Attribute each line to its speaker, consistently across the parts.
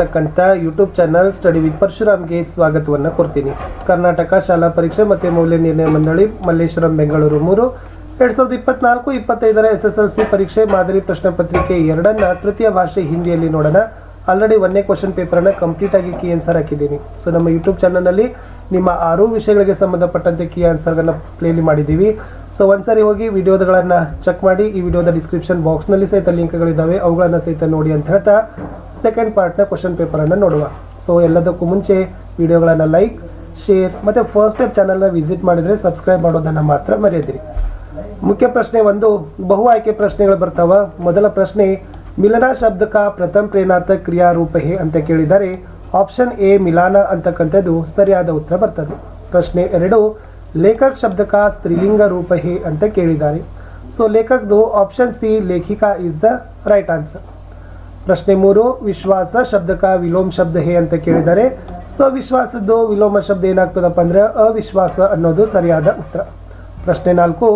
Speaker 1: ತಕ್ಕಂಥ YouTube channel study with ಪರಶುರಾಮ್ಗೆ ಸ್ವಾಗತವನ್ನು ಕೊಡ್ತೀನಿ. ಕರ್ನಾಟಕ ಶಾಲಾ ಪರೀಕ್ಷೆ ಮತ್ತು ಮೌಲ್ಯ ನಿರ್ಣಯ ಮಂಡಳಿ ಮಲ್ಲೇಶ್ವರಂ ಬೆಂಗಳೂರು 3 2024-25 SSLC ಪರೀಕ್ಷೆ ಮಾದರಿ ಪ್ರಶ್ನೆ ಪತ್ರಿಕೆ 2ನ್ನ ತೃತೀಯ ಭಾಷೆ ಹಿಂದಿಯಲ್ಲಿ ನೋಡೋಣ. ಆಲ್ರೆಡಿ 1ನೇ ಕ್ವಶನ್ ಪೇಪರನ್ನು ಕಂಪ್ಲೀಟ್ ಆಗಿ ಕೀ ಆನ್ಸರ್ ಹಾಕಿದ್ದೀನಿ. ಸೊ ನಮ್ಮ ಯೂಟ್ಯೂಬ್ ಚಾನಲ್ನಲ್ಲಿ ನಿಮ್ಮ 6 ವಿಷಯಗಳಿಗೆ ಸಂಬಂಧಪಟ್ಟಂತೆ ಕೀ ಆನ್ಸರ್ಗಳನ್ನ ಪ್ಲೇಲಿ ಮಾಡಿದ್ದೀವಿ. ಸೊ ಒಂದ್ಸರಿ ಹೋಗಿ ವಿಡಿಯೋಗಳನ್ನು ಚೆಕ್ ಮಾಡಿ. ಈ ವಿಡಿಯೋದ ಡಿಸ್ಕ್ರಿಪ್ಷನ್ ಬಾಕ್ಸ್ನಲ್ಲಿ ಸಹಿತ ಲಿಂಕ್ಗಳಿದ್ದಾವೆ, ಅವುಗಳನ್ನು ಸಹಿತ ನೋಡಿ ಅಂತ ಹೇಳ್ತಾ ಸೆಕೆಂಡ್ ಪಾರ್ಟ್ನ ಕ್ವಶನ್ ಪೇಪರನ್ನು ನೋಡುವ. ಸೊ ಎಲ್ಲದಕ್ಕೂ ಮುಂಚೆ ವಿಡಿಯೋಗಳನ್ನು ಲೈಕ್, ಶೇರ್ ಮತ್ತು ಫಸ್ಟ್ ಸ್ಟೆಪ್ ಚಾನಲ್ನ ವಿಸಿಟ್ ಮಾಡಿದರೆ ಸಬ್ಸ್ಕ್ರೈಬ್ ಮಾಡೋದನ್ನು ಮಾತ್ರ ಮರೆಯದಿರಿ. ಮುಖ್ಯ ಪ್ರಶ್ನೆ 1, ಬಹು ಆಯ್ಕೆ ಪ್ರಶ್ನೆಗಳು ಬರ್ತಾವ. ಮೊದಲ ಪ್ರಶ್ನೆ, ಮಿಲನ ಶಬ್ದ ಕಾ ಪ್ರಥಮ ಪ್ರೇರಣಾರ್ಥಕ ಕ್ರಿಯಾ ರೂಪ ಹೇ ಅಂತ ಕೇಳಿದರೆ ಆಪ್ಷನ್ ಎ ಮಿಲಾನ ಅಂತಕ್ಕಂಥದ್ದು ಸರಿಯಾದ ಉತ್ತರ ಬರ್ತದೆ. ಪ್ರಶ್ನೆ 2, ಲೇಖಕ ಶಬ್ದ ಕಾ ಸ್ತ್ರೀಲಿಂಗ ರೂಪ ಹೇ ಅಂತ ಕೇಳಿದ್ದಾರೆ. ಸೊ ಲೇಖಕದು ಆಪ್ಷನ್ ಸಿ ಲೇಖಿಕಾ ಇಸ್ ದ ರೈಟ್ ಆನ್ಸರ್. ಪ್ರಶ್ನೆ 3, ವಿಶ್ವಾಸ ಶಬ್ದ ಕಾ ವಿಲೋಮ ಶಬ್ದ ಹೇ ಅಂತ ಕೇಳಿದ್ದಾರೆ. ಸೊ ವಿಶ್ವಾಸದ್ದು ವಿಲೋಮ ಶಬ್ದ ಏನಾಗ್ತದಪ್ಪ ಅಂದ್ರೆ ಅವಿಶ್ವಾಸ ಅನ್ನೋದು ಸರಿಯಾದ ಉತ್ತರ. ಪ್ರಶ್ನೆ 4,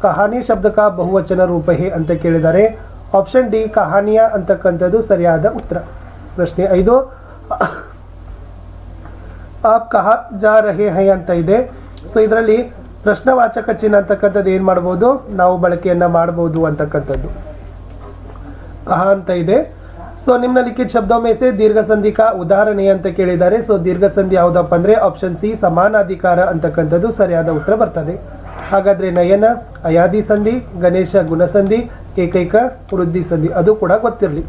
Speaker 1: ಕಹಾನಿ ಶಬ್ದ ಕಾ ಬಹುವಚನ ರೂಪ ಹೇ ಅಂತ ಕೇಳಿದ್ದಾರೆ. ಆಪ್ಷನ್ ಡಿ ಕಹಾನಿಯ ಅಂತಕ್ಕಂಥದ್ದು ಸರಿಯಾದ ಉತ್ತರ. ಪ್ರಶ್ನೆ 5, ಆಪ್ ಕಹಾ ಜಾ ರಹೆ ಹೈ ಅಂತ ಇದೆ. ಸೊ ಇದರಲ್ಲಿ ಪ್ರಶ್ನವಾಚಕ ಚಿಹ್ನೆ ಅಂತಕ್ಕಂಥದ್ದು ಏನು ಮಾಡ್ಬೋದು, ನಾವು ಬಳಕೆಯನ್ನ ಮಾಡಬಹುದು ಅಂತಕ್ಕಂಥದ್ದು ಕಹಾ ಅಂತ ಇದೆ. ಸೊ ನಿಮ್ನ ಲಿಖಿತ ಶಬ್ದೋ ಮೇ ಸೆ ದೀರ್ಘ ಸಂಧಿ ಕಾ ಉದಾಹರಣೆ ಅಂತ ಕೇಳಿದ್ದಾರೆ. ಸೊ ದೀರ್ಘ ಸಂಧಿ ಯಾವುದಪ್ಪ ಅಂದ್ರೆ ಆಪ್ಷನ್ ಸಿ ಸಮಾನಾಧಿಕಾರ ಅಂತಕ್ಕಂಥದ್ದು ಸರಿಯಾದ ಉತ್ತರ ಬರ್ತದೆ. ಹಾಗಾದ್ರೆ ನಯನ ಅಯಾದಿ ಸಂಧಿ, ಗಣೇಶ ಗುಣಸಂಧಿ, ಏಕೈಕ ವೃದ್ಧಿ ಸಂಧಿ ಅದು ಕೂಡ ಗೊತ್ತಿರಲಿ.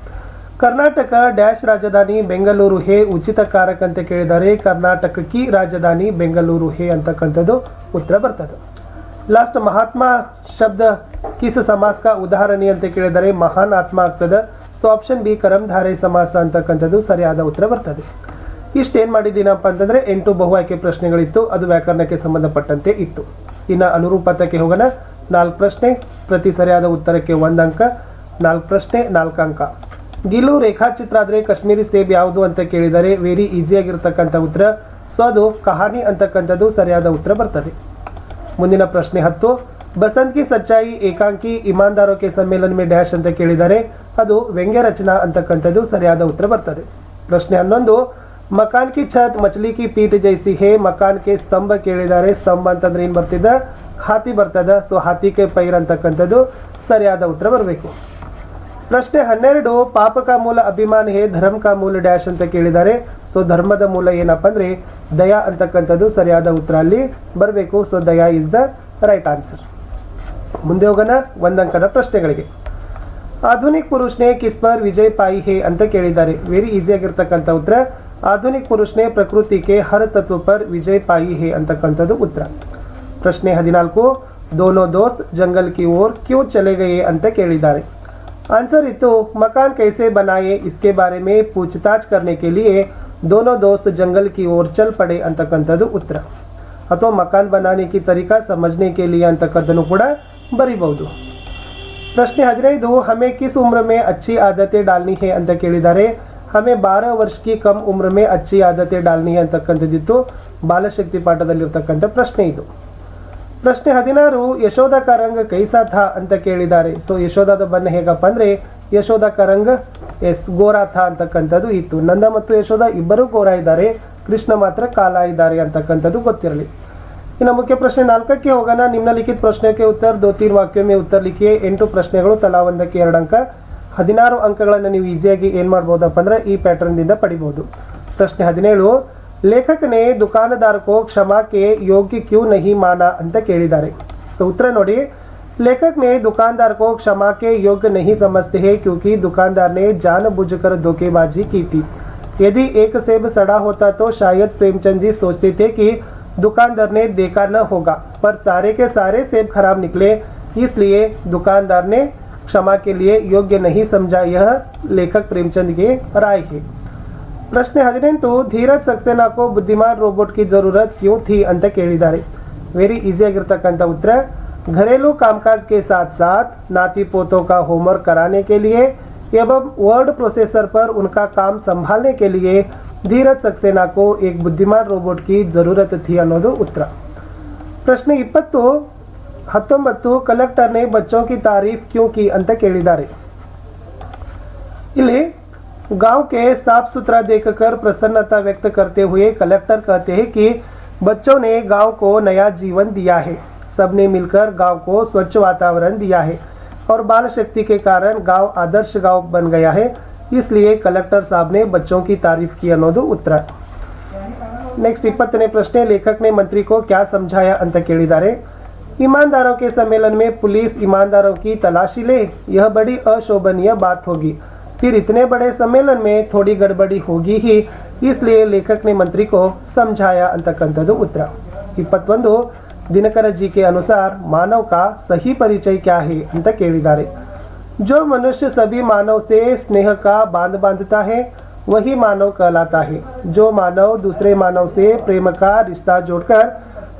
Speaker 1: ಕರ್ನಾಟಕ ಡ್ಯಾಶ್ ರಾಜಧಾನಿ ಬೆಂಗಳೂರು ಹೇ ಉಚಿತ ಕಾರಕ ಅಂತ ಕೇಳಿದ್ದಾರೆ. ಕರ್ನಾಟಕ ಕಿ ರಾಜಧಾನಿ ಬೆಂಗಳೂರು ಹೇ ಅಂತಕ್ಕಂಥದ್ದು ಉತ್ತರ ಬರ್ತದೆ. ಲಾಸ್ಟ್ ಮಹಾತ್ಮ ಶಬ್ದ ಕಿಸ್ ಸಮಾಸ ಕಾ ಉದಾಹರಣೆ ಅಂತ ಕೇಳಿದರೆ ಮಹಾನ್ ಆತ್ಮ ಆಗ್ತದೆ. ಸೊ ಆಪ್ಷನ್ ಬಿ ಕರಮಧಾರೆ ಸಮಾಸ ಅಂತಕ್ಕಂಥದ್ದು ಸರಿಯಾದ ಉತ್ತರ ಬರ್ತದೆ. ಇಷ್ಟೇನು ಮಾಡಿದ್ದೀನಪ್ಪ ಅಂತಂದ್ರೆ 8 ಬಹು ಆಯ್ಕೆ ಪ್ರಶ್ನೆಗಳಿತ್ತು, ಅದು ವ್ಯಾಕರಣಕ್ಕೆ ಸಂಬಂಧಪಟ್ಟಂತೆ ಇತ್ತು. ಇನ್ನು ಅನುರೂಪತಕ್ಕೆ ಹೋಗೋಣ. 4 ಪ್ರಶ್ನೆ, ಪ್ರತಿ ಸರಿಯಾದ ಉತ್ತರಕ್ಕೆ 1 ಅಂಕ. 4 ಪ್ರಶ್ನೆ 4 ಅಂಕ. ಗಿಲು ರೇಖಾಚಿತ್ರ ಆದರೆ ಕಾಶ್ಮೀರಿ ಸೇಬ್ ಯಾವುದು ಅಂತ ಕೇಳಿದರೆ ವೆರಿ ಈಸಿಯಾಗಿರ್ತಕ್ಕಂಥ ಉತ್ತರ. ಸೊ ಅದು ಕಹಾನಿ ಅಂತಕ್ಕಂಥದ್ದು ಸರಿಯಾದ ಉತ್ತರ ಬರ್ತದೆ. ಮುಂದಿನ ಪ್ರಶ್ನೆ 10, ಬಸಂತ್ ಕಿ ಸಚ್ಚಾಯಿ ಏಕಾಂಕಿ ಇಮಾನ್ದಾರೋ ಕೆ ಸಮ್ಮೇಳನ ಮೇ ಡ್ಯಾಶ್ ಅಂತ ಕೇಳಿದ್ದಾರೆ. ಅದು ವ್ಯಂಗ್ಯ ರಚನಾ ಅಂತಕ್ಕಂಥದ್ದು ಸರಿಯಾದ ಉತ್ತರ ಬರ್ತದೆ. ಪ್ರಶ್ನೆ 11, ಮಕಾನ್ ಕಿ ಛತ್ ಮಚಲಿ ಕಿ ಪೀಠ ಜೈಸಿ ಹೇ. ಮಕಾನ್ ಕೆ ಸ್ತಂಭ ಕೇಳಿದ್ದಾರೆ. ಸ್ತಂಭ ಅಂತಂದ್ರೆ ಏನು ಬರ್ತಿದ್ದ, ಹಾತಿ ಬರ್ತದ. ಸೊ ಹಾತಿ ಕೆ ಪೈರ್ ಅಂತಕ್ಕಂಥದ್ದು ಸರಿಯಾದ ಉತ್ತರ ಬರಬೇಕು. ಪ್ರಶ್ನೆ 12, ಪಾಪ ಕಾ ಮೂಲ ಅಭಿಮಾನ ಹೇ ಧರ್ಮ ಕಾ ಮೂಲ ಡ್ಯಾಶ್ ಅಂತ ಕೇಳಿದ್ದಾರೆ. ಸೊ ಧರ್ಮದ ಮೂಲ ಏನಪ್ಪ ಅಂದ್ರೆ ದಯಾ ಅಂತಕ್ಕಂಥದ್ದು ಸರಿಯಾದ ಉತ್ತರ ಅಲ್ಲಿ ಬರಬೇಕು. So Daya is the right answer. ಮುಂದೆ ಹೋಗೋಣ 1 ಅಂಕದ ಪ್ರಶ್ನೆಗಳಿಗೆ. ಆಧುನಿಕ ಪುರುಷನೇ ಕಿಸ್ ಪರ್ ವಿಜಯ್ ಪಾಯಿ ಹೇ ಅಂತ ಕೇಳಿದ್ದಾರೆ. ವೆರಿ ಈಸಿ ಆಗಿರ್ತಕ್ಕಂಥ ಉತ್ತರ ಆಧುನಿಕ ಪುರುಷನೇ ಪ್ರಕೃತಿ ಕೆ ಹರ್ ತತ್ವ ಪರ್ ವಿಜಯ್ ಪಾಯಿ ಹೇ ಅಂತಕ್ಕಂಥದ್ದು ಉತ್ತರ. ಪ್ರಶ್ನೆ 14, ದೋನೋ ದೋಸ್ತ್ jungle Ki or Q Chale ಗಯೇ ಅಂತ ಕೇಳಿದ್ದಾರೆ. आंसर इतो मकान कैसे बनाए इसके बारे में पूछताछ करने के लिए दोनों दोस्त जंगल की ओर चल पड़े ಅಂತಕ್ಕಂಥದ್ದು ಉತ್ತರ. ಅಥವಾ ಮಕಾನ್ बनाने की तरीका समझने के लिए ಅಂತಕ್ಕಂಥದ್ದು ಕೂಡ ಬರೀಬಹುದು. ಪ್ರಶ್ನೆ 15, हमें किस उम्र में अच्छी आदतें डालनी है ಅಂತ ಕೇಳಿದ್ದಾರೆ. हमें 12 वर्ष की कम उम्र में अच्छी आदतें डालनी है ಅಂತಕ್ಕಂಥದ್ದಿತ್ತು. ಬಾಲಶಕ್ತಿ ಪಾಠದಲ್ಲಿರ್ತಕ್ಕಂಥ ಪ್ರಶ್ನೆ ಇದು. ಪ್ರಶ್ನೆ 16, ಯಶೋಧ ಕಾ ರಂಗ ಕೈಸಾ ಥಾ ಅಂತ ಕೇಳಿದ್ದಾರೆ. ಸೊ ಯಶೋಧದ ಬಣ್ಣ ಹೇಗಪ್ಪ ಅಂದ್ರೆ ಯಶೋಧ ಕಾ ರಂಗ ಗೋರಾ ಥಾ ಅಂತಕ್ಕಂಥದ್ದು ಇತ್ತು. ನಂದ ಮತ್ತು ಯಶೋಧ ಇಬ್ಬರು ಗೋರಾ ಇದ್ದಾರೆ, ಕೃಷ್ಣ ಮಾತ್ರ ಕಾಲ ಇದ್ದಾರೆ ಅಂತಕ್ಕಂಥದ್ದು ಗೊತ್ತಿರಲಿ. ಇನ್ನು ಮುಖ್ಯ ಪ್ರಶ್ನೆ 4ಕ್ಕೆ ಹೋಗೋಣ. ನಿಮ್ನಲಿಖಿತ ಪ್ರಶ್ನೆಗೆ ಉತ್ತರ 2-3 ವಾಕ್ಯ ಮೇ ಉತ್ತರ ಲಿಖಿಯೇ. 8 ಪ್ರಶ್ನೆಗಳು ತಲಾ 1ಕ್ಕೆ 2 ಅಂಕ. 16 ಅಂಕಗಳನ್ನು ನೀವು ಈಸಿಯಾಗಿ ಏನು ಮಾಡ್ಬೋದಪ್ಪ ಅಂದ್ರೆ ಈ ಪ್ಯಾಟರ್ನ್ದಿಂದ ಪಡಿಬಹುದು. ಪ್ರಶ್ನೆ 17, लेखक ने दुकानदार को क्षमा के योग्य क्यों नहीं माना ಅಂತ ಕೇಳಿದ್ದಾರೆ. ಸೊ ಉತ್ತರ ನೋಡಿ, लेखक ने दुकानदार को क्षमा के योग्य नहीं समझते हैं क्योंकि दुकानदार ने जानबूझकर धोखेबाजी की थी. यदि एक सेब सड़ा होता तो शायद प्रेमचंद जी सोचते थे कि दुकानदार ने देखा न होगा, पर सारे के सारे सेब खराब निकले, इसलिए दुकानदार ने क्षमा के लिए योग्य नहीं समझा. यह लेखक प्रेमचंद के राय है. ಪ್ರಶ್ನೆ 18, ಧೀರಜ್ ಸಕ್ಸೇನಾ ಕೋ ಬುದ್ಧಿಮಾನ್ ರೋಬೋಟ್ ಕಿ ಜರೂರತ್ ಕ್ಯೂ ಥಿ ಅಂತ ಕೇಳಿದ್ದಾರೆ. ವೆರಿ ಈಸಿ ಆಗಿರ್ತಕ್ಕಂಥ ಉತ್ತರ, घरेलू कामकाज के साथ साथ नाती पोतों का होमवर्क कराने के लिए एवं वर्ड प्रोसेसर पर उनका काम संभालने के लिए धीरज सक्सेना को एक बुद्धिमान रोबोट की जरूरत थी ಅನ್ನೋದು ಉತ್ತರ. ಪ್ರಶ್ನೆ 20, 19, कलेक्टर ने बच्चों की तारीफ क्यों की ಅಂತ ಕೇಳಿದ್ದಾರೆ. ಇಲ್ಲಿ गांव के साफ सुथरा देखकर प्रसन्नता व्यक्त करते हुए कलेक्टर कहते हैं कि बच्चों ने गांव को नया जीवन दिया है। सबने मिलकर गांव को स्वच्छ वातावरण दिया है और बाल शक्ति के कारण गांव आदर्श गांव बन गया है। इसलिए कलेक्टर साहब ने बच्चों की तारीफ की ಅನ್ನೋದು ಉತ್ತರ। नेक्स्ट 20ನೇ ಪ್ರಶ್ನೆ, लेखक ने मंत्री को क्या समझाया ಅಂತ ಕೇಳಿದ್ದಾರೆ। ईमानदारों के सम्मेलन में पुलिस ईमानदारों की तलाशी ले, यह बड़ी अशोभनीय बात होगी। फिर इतने बड़े सम्मेलन में थोड़ी गड़बड़ी होगी ही, इसलिए लेखक ने मंत्री को समझाया ಅಂತಕ್ಕಂಥದ್ದು ಉತ್ತರ। 21 दिनकर जी के अनुसार मानव का सही परिचय क्या है ಅಂತ ಕೇಳಿದ್ದಾರೆ। जो मनुष्य सभी मानव से स्नेह का बांध बांधता है वही मानव कहलाता है। जो मानव दूसरे मानव से प्रेम का रिश्ता जोड़कर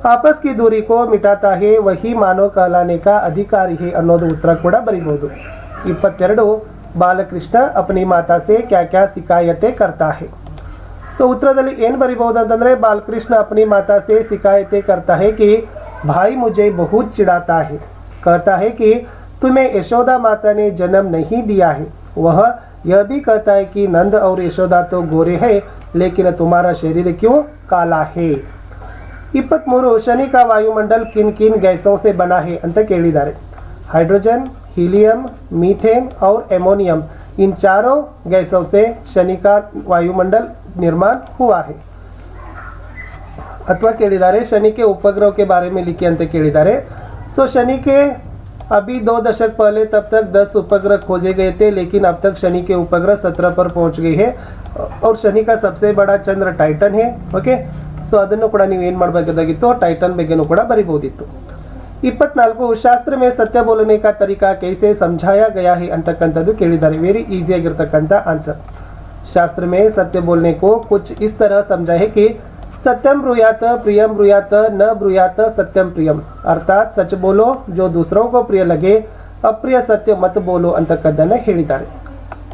Speaker 1: आपस की दूरी को मिटाता है वही मानव कहलाने का अधिकारी है ಅನ್ನೋದು ಉತ್ತರ ಕೂಡ ಬರೀಬಹುದು। 22 ಬಾಲಕೃಷ್ಣ अपनी माता से क्या क्या शिकायतें करता है। सो उत्तरದಲ್ಲಿ ಏನು ಬರೀಬಹುದು ಅಂತಂದ್ರೆ बालकृष्ण अपनी माता से शिकायतें करता है कि भाई मुझे बहुत चिढ़ाता है। कहता है कि तुम्हें यशोदा माता ने जन्म नहीं दिया है। वह यह भी कहता है कि नंद और यशोदा तो गोरे हैं लेकिन तुम्हारा शरीर क्यों काला है। 23 शनि का वायुमंडल किन किन गैसों से बना है ಅಂತ ಕೇಳಿದ್ದಾರೆ। हाइड्रोजन, हीलियम, मीथेन और एमोनियम, इन चारों गैसों से शनि का वायुमंडल निर्माण हुआ है। अथवा ಕೇಳಿದ್ದಾರೆ शनि के उपग्रह के बारे में लिखे ಅಂತ ಕೇಳಿದ್ದಾರೆ। सो शनि के अभी 2 दशक पहले तब तक 10 उपग्रह खोजे गए थे, लेकिन अब तक शनि के उपग्रह 17 पर पहुंच गए हैं और शनि का सबसे बड़ा चंद्र टाइटन है। ओके, सो ಅದನ್ನು ಕೂಡ ನೀವು ಏನು ಮಾಡಬೇಕಾಗಿತ್ತು, ಟೈಟನ್ ಬಗ್ಗೆನೂ ಕೂಡ ಬರೀಬಹುದಿತ್ತು। 24 ಶಾಸ್ತ್ರ में सत्य बोलने का तरीका कैसे समझाया गया है ಅಂತಕ್ಕಂಥದ್ದು ಕೇಳಿದ್ದಾರೆ। ವೆರಿ ಈಸಿ ಆಗಿರತಕ್ಕಂಥ ಆನ್ಸರ್। शास्त्र में सत्य बोलने को कुछ इस तरह समझा है कि सत्यम ब्रूयात प्रियम ब्रूयात न ब्रूयात सत्यम प्रियम, अर्थात सच बोलो जो दूसरों को प्रिय लगे, अप्रिय सत्य मत बोलो ಅಂತಕ್ಕದ್ದನ್ನ ಹೇಳಿದ್ದಾರೆ।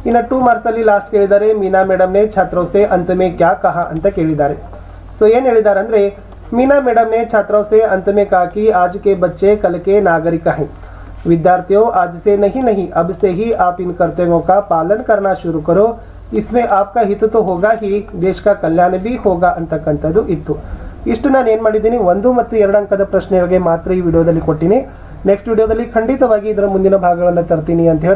Speaker 1: ಇನ್ನು 2 ಮಾರ್ಕ್ಸ್ ಅಲ್ಲಿ ಲಾಸ್ಟ್ ಕೇಳಿದ್ದಾರೆ मीना मैडम ने छात्रों से अंत में क्या कहा ಅಂತ ಕೇಳಿದ್ದಾರೆ। सो ಏನು ಹೇಳಿದ್ದಾರೆ ಅಂದ್ರೆ मीना मैडम ने छात्रों से अंत में कहा कि आज के बच्चे कल के नागरिक हैं। विद्यार्थियों, आज से नहीं अब से ही आप इन कर्तव्यों का पालन करना शुरू करो। इसमें आपका हित तो होगा ही, देश का कल्याण भी होगा ಅಂತಕ್ಕಂಥದ್ದು ಇತ್ತು। ಇಷ್ಟು ನಾನು ಏನು ಮಾಡಿದ್ದೀನಿ, 1 ಮತ್ತು 2 ಅಂಕದ ಪ್ರಶ್ನೆಗಳಿಗೆ ಮಾತ್ರ ಈ ವಿಡಿಯೋದಲ್ಲಿ ಕೊಟ್ಟಿನಿ। ನೆಕ್ಸ್ಟ್ ವಿಡಿಯೋದಲ್ಲಿ ಖಂಡಿತವಾಗಿ ಇದರ ಮುಂದಿನ ಭಾಗಗಳನ್ನು ತರ್ತೀನಿ ಅಂತ ಹೇಳ್ತಾ